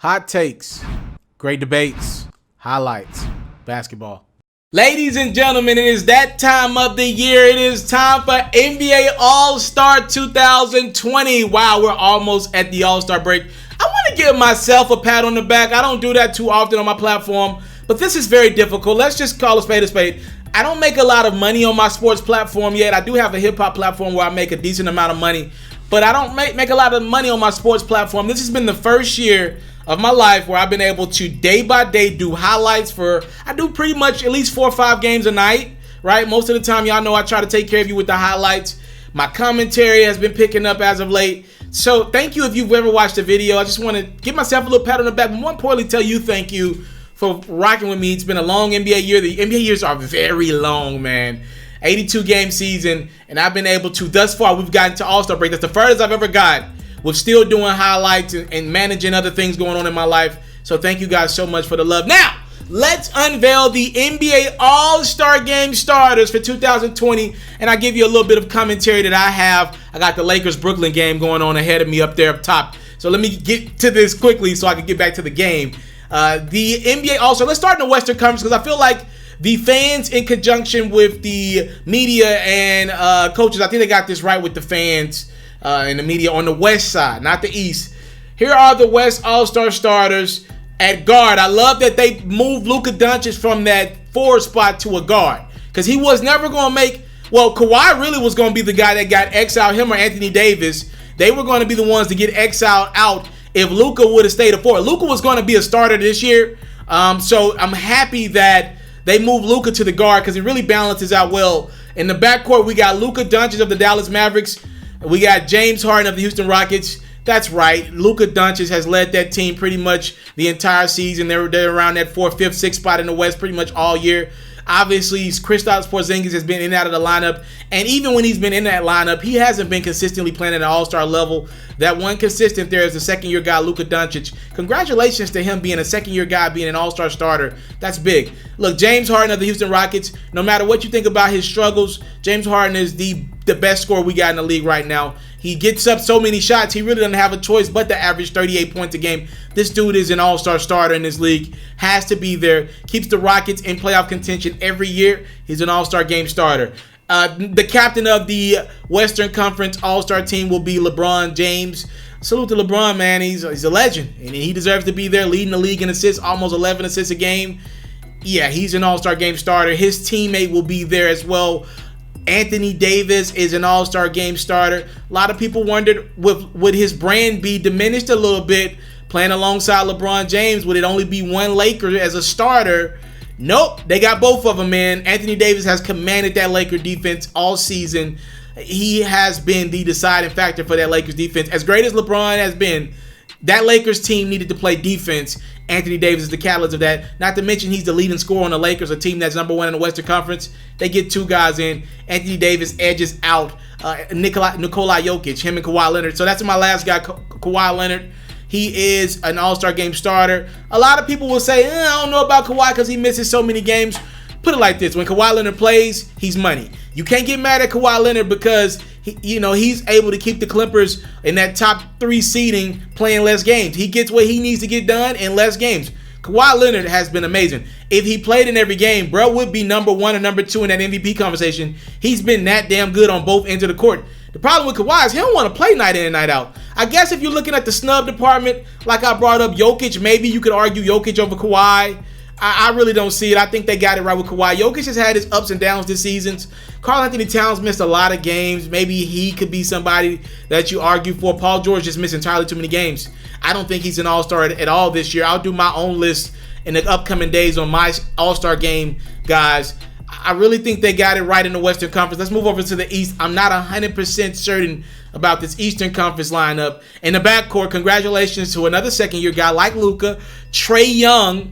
hot takes, great debates, highlights, basketball. Ladies and gentlemen, it is that time of the year. It is time for NBA All-Star 2020. Wow, we're almost at the All-Star break. I want to give myself a pat on the back. I don't do that too often on my platform, but this is very difficult. Let's just call a spade a spade. I don't make a lot of money on my sports platform yet. I do have a hip-hop platform where I make a decent amount of money, but I don't make a lot of money on my sports platform. This has been the first year of my life where I've been able to day by day do highlights I do pretty much at least 4 or 5 games a night, right? Most of the time, y'all know I try to take care of you with the highlights. My commentary has been picking up as of late. So thank you if you've ever watched the video. I just want to give myself a little pat on the back, but more importantly, tell you thank you for rocking with me. It's been a long NBA year. The NBA years are very long, man. 82-game season, and I've been able to, thus far, we've gotten to All-Star break. That's the furthest I've ever got with still doing highlights and managing other things going on in my life. So thank you guys so much for the love. Now, let's unveil the NBA All-Star Game starters for 2020, and I'll give you a little bit of commentary that I have. I got the Lakers-Brooklyn game going on ahead of me up there up top. So let me get to this quickly so I can get back to the game. The NBA All-Star, let's start in the Western Conference because I feel like the fans, in conjunction with the media and coaches, I think they got this right with the fans and the media on the West side, not the East. Here are the West All-Star starters at guard. I love that they moved Luka Doncic from that forward spot to a guard because he was never going to make. Well, Kawhi really was going to be the guy that got exiled, him or Anthony Davis. They were going to be the ones to get exiled out if Luka would have stayed a forward. Luka was going to be a starter this year, so I'm happy that they moved Luka to the guard because it really balances out well. In the backcourt, we got Luka Doncic of the Dallas Mavericks. We got James Harden of the Houston Rockets. That's right. Luka Doncic has led that team pretty much the entire season. They're around that 4th, 5th, 6th spot in the West pretty much all year. Obviously, Kristaps Porzingis has been in and out of the lineup. And even when he's been in that lineup, he hasn't been consistently playing at an all-star level. That one consistent there is the second-year guy, Luka Doncic. Congratulations to him being a second-year guy, being an all-star starter. That's big. Look, James Harden of the Houston Rockets, no matter what you think about his struggles, James Harden is the best scorer we got in the league right now. He gets up so many shots, he really doesn't have a choice but to average 38 points a game. This dude is an all-star starter in this league. Has to be there. Keeps the Rockets in playoff contention every year. He's an all-star game starter. The captain of the Western Conference all-star team will be LeBron James. Salute to LeBron, man. He's a legend, and he deserves to be there leading the league in assists, almost 11 assists a game. Yeah, he's an all-star game starter. His teammate will be there as well. Anthony Davis is an all-star game starter. A lot of people wondered, would his brand be diminished a little bit playing alongside LeBron James? Would it only be one Laker as a starter? Nope, they got both of them, man. Anthony Davis has commanded that Laker defense all season. He has been the deciding factor for that Lakers defense. As great as LeBron has been, that Lakers team needed to play defense. Anthony Davis is the catalyst of that. Not to mention he's the leading scorer on the Lakers, a team that's #1 in the Western Conference. They get 2 guys in. Anthony Davis edges out Nikola Jokic, him and Kawhi Leonard. So that's my last guy, Kawhi Leonard. He is an all-star game starter. A lot of people will say, I don't know about Kawhi because he misses so many games. Put it like this. When Kawhi Leonard plays, he's money. You can't get mad at Kawhi Leonard because he's able to keep the Clippers in that top 3 seeding playing less games. He gets what he needs to get done in less games. Kawhi Leonard has been amazing. If he played in every game, bro would be #1 or #2 in that MVP conversation. He's been that damn good on both ends of the court. The problem with Kawhi is he don't want to play night in and night out. I guess if you're looking at the snub department, like I brought up Jokic, maybe you could argue Jokic over Kawhi. I really don't see it. I think they got it right with Kawhi. Jokic has had his ups and downs this season. Karl-Anthony Towns missed a lot of games. Maybe he could be somebody that you argue for. Paul George just missed entirely too many games. I don't think he's an all-star at all this year. I'll do my own list in the upcoming days on my all-star game, guys. I really think they got it right in the Western Conference. Let's move over to the East. I'm not 100% certain about this Eastern Conference lineup. In the backcourt, congratulations to another second-year guy like Luka. Trae Young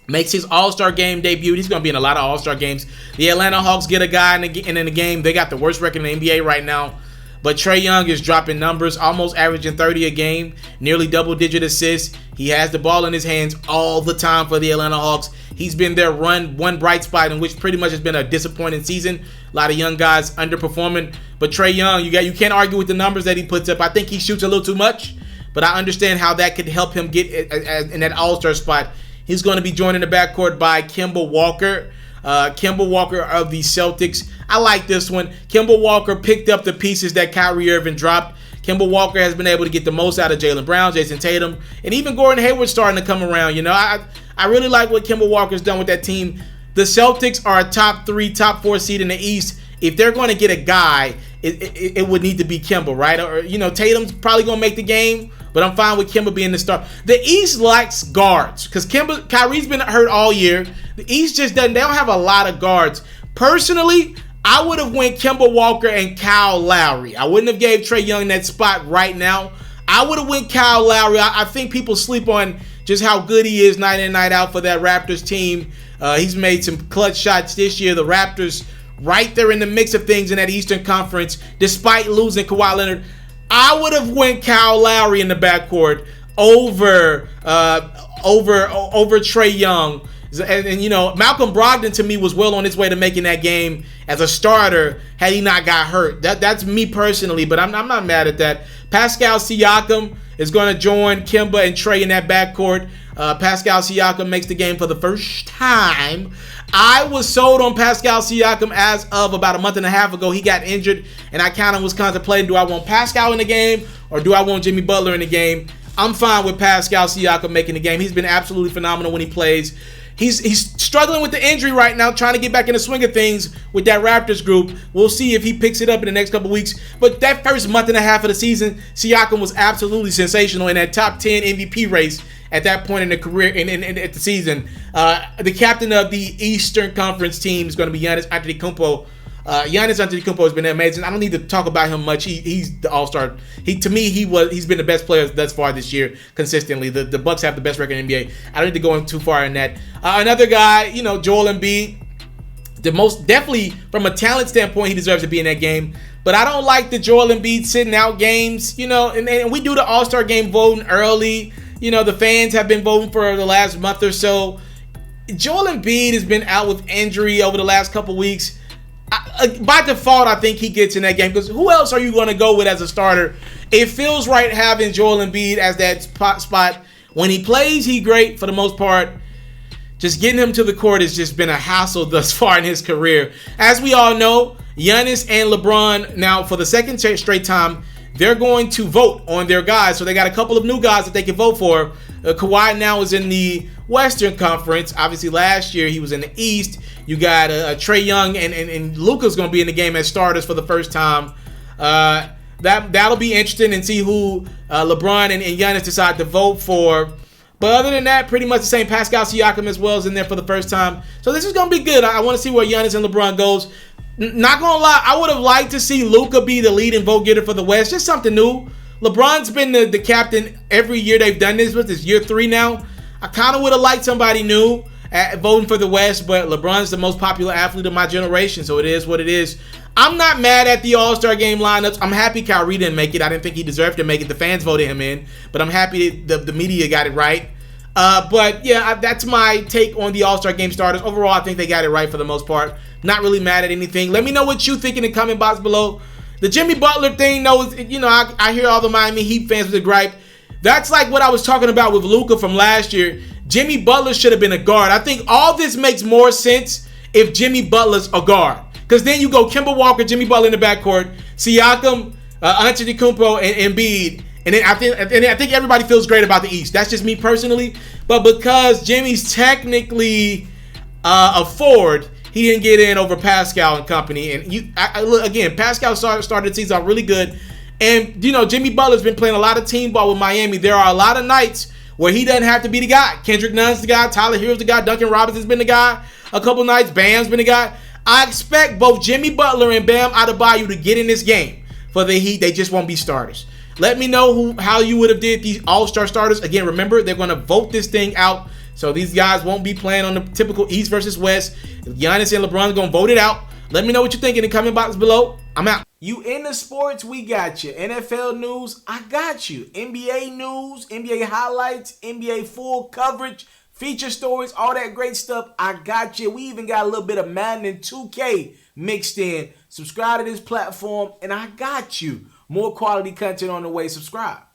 makes his all-star game debut. He's going to be in a lot of all-star games. The Atlanta Hawks get a guy in the game. They got the worst record in the NBA right now. But Trae Young is dropping numbers, almost averaging 30 a game, nearly double-digit assists. He has the ball in his hands all the time for the Atlanta Hawks. He's been their one bright spot in which pretty much has been a disappointing season. A lot of young guys underperforming. But Trae Young, you can't argue with the numbers that he puts up. I think he shoots a little too much. but I understand how that could help him get in that all-star spot. He's going to be joined in the backcourt by Kemba Walker. Kemba Walker of the Celtics. I like this one. Kemba Walker picked up the pieces that Kyrie Irving dropped. Kemba Walker has been able to get the most out of Jaylen Brown, Jason Tatum, and even Gordon Hayward starting to come around. You know, I really like what Kemba Walker's done with that team. The Celtics are a top 3, top 4 seed in the East. If they're going to get a guy, it would need to be Kemba, right? Or, you know, Tatum's probably going to make the game, but I'm fine with Kemba being the star. The East lacks guards because Kyrie's been hurt all year. The East just doesn't. They don't have a lot of guards. Personally, I would have went Kemba Walker and Kyle Lowry. I wouldn't have gave Trae Young that spot right now. I would have went Kyle Lowry. I think people sleep on just how good he is night in, night out for that Raptors team. He's made some clutch shots this year. The Raptors right there in the mix of things in that Eastern Conference, despite losing Kawhi Leonard. I would have went Kyle Lowry in the backcourt over Trae Young. And you know, Malcolm Brogdon to me was well on his way to making that game as a starter had he not got hurt. That's me personally, but I'm not mad at that. Pascal Siakam is going to join Kemba and Trae in that backcourt. Pascal Siakam makes the game for the first time. I was sold on Pascal Siakam as of about a month and a half ago. He got injured, and I kind of was contemplating, do I want Pascal in the game or do I want Jimmy Butler in the game? I'm fine with Pascal Siakam making the game. He's been absolutely phenomenal when he plays. He's struggling with the injury right now, trying to get back in the swing of things with that Raptors group. We'll see if he picks it up in the next couple weeks. But that first month and a half of the season, Siakam was absolutely sensational in that top 10 MVP race at that point in the career at the season. The captain of the Eastern Conference team is going to be Giannis Antetokounmpo. Giannis Antetokounmpo has been amazing. I don't need to talk about him much. He's the all-star. To me, he's been the best player thus far this year consistently. The Bucks have the best record in the NBA. I don't need to go in too far in that. Another guy, you know, Joel Embiid. The most definitely from a talent standpoint, he deserves to be in that game. But I don't like the Joel Embiid sitting out games. You know, and we do the All-Star game voting early. You know, the fans have been voting for the last month or so. Joel Embiid has been out with injury over the last couple weeks. By default, I think he gets in that game because who else are you going to go with as a starter? It feels right having Joel Embiid as that spot. When he plays, he's great for the most part. Just getting him to the court has just been a hassle thus far in his career. As we all know, Giannis and LeBron, now for the second straight time, they're going to vote on their guys. So they got a couple of new guys that they can vote for. Kawhi now is in the Western Conference. Obviously, last year he was in the East. You got Trae Young and Luka's going to be in the game as starters for the first time. That'll be interesting and see who LeBron and Giannis decide to vote for. But other than that, pretty much the same. Pascal Siakam as well is in there for the first time. So this is going to be good. I want to see where Giannis and LeBron goes. Not going to lie, I would have liked to see Luka be the leading vote getter for the West. Just something new. LeBron's been the captain every year they've done this. But it's year 3 now. I kind of would have liked somebody new voting for the West, but LeBron's the most popular athlete of my generation, so it is what it is. I'm not mad at the All-Star game lineups. I'm happy Kyrie didn't make it. I didn't think he deserved to make it. The fans voted him in, but I'm happy the media got it right. But yeah, that's my take on the All-Star game starters. Overall, I think they got it right for the most part. Not really mad at anything. Let me know what you think in the comment box below. The Jimmy Butler thing, though, you know, I hear all the Miami Heat fans with a gripe. That's like what I was talking about with Luka from last year. Jimmy Butler should have been a guard. I think all this makes more sense if Jimmy Butler's a guard. Because then you go Kemba Walker, Jimmy Butler in the backcourt, Siakam, Antetokounmpo, and Embiid. And then I think everybody feels great about the East. That's just me personally. But because Jimmy's technically a forward, he didn't get in over Pascal and company. And look, again, Pascal started the season off really good. And, you know, Jimmy Butler's been playing a lot of team ball with Miami. There are a lot of nights where he doesn't have to be the guy. Kendrick Nunn's the guy. Tyler Hero's the guy. Duncan Robinson's been the guy. A couple nights, Bam's been the guy. I expect both Jimmy Butler and Bam Adebayo to get in this game for the Heat. They just won't be starters. Let me know how you would have did these All-Star starters. Again, remember, they're going to vote this thing out. So these guys won't be playing on the typical East versus West. Giannis and LeBron are going to vote it out. Let me know what you think in the comment box below. I'm out. You into sports, we got you. NFL news, I got you. NBA news, NBA highlights, NBA full coverage, feature stories, all that great stuff, I got you. We even got a little bit of Madden and 2K mixed in. Subscribe to this platform, and I got you. More quality content on the way. Subscribe.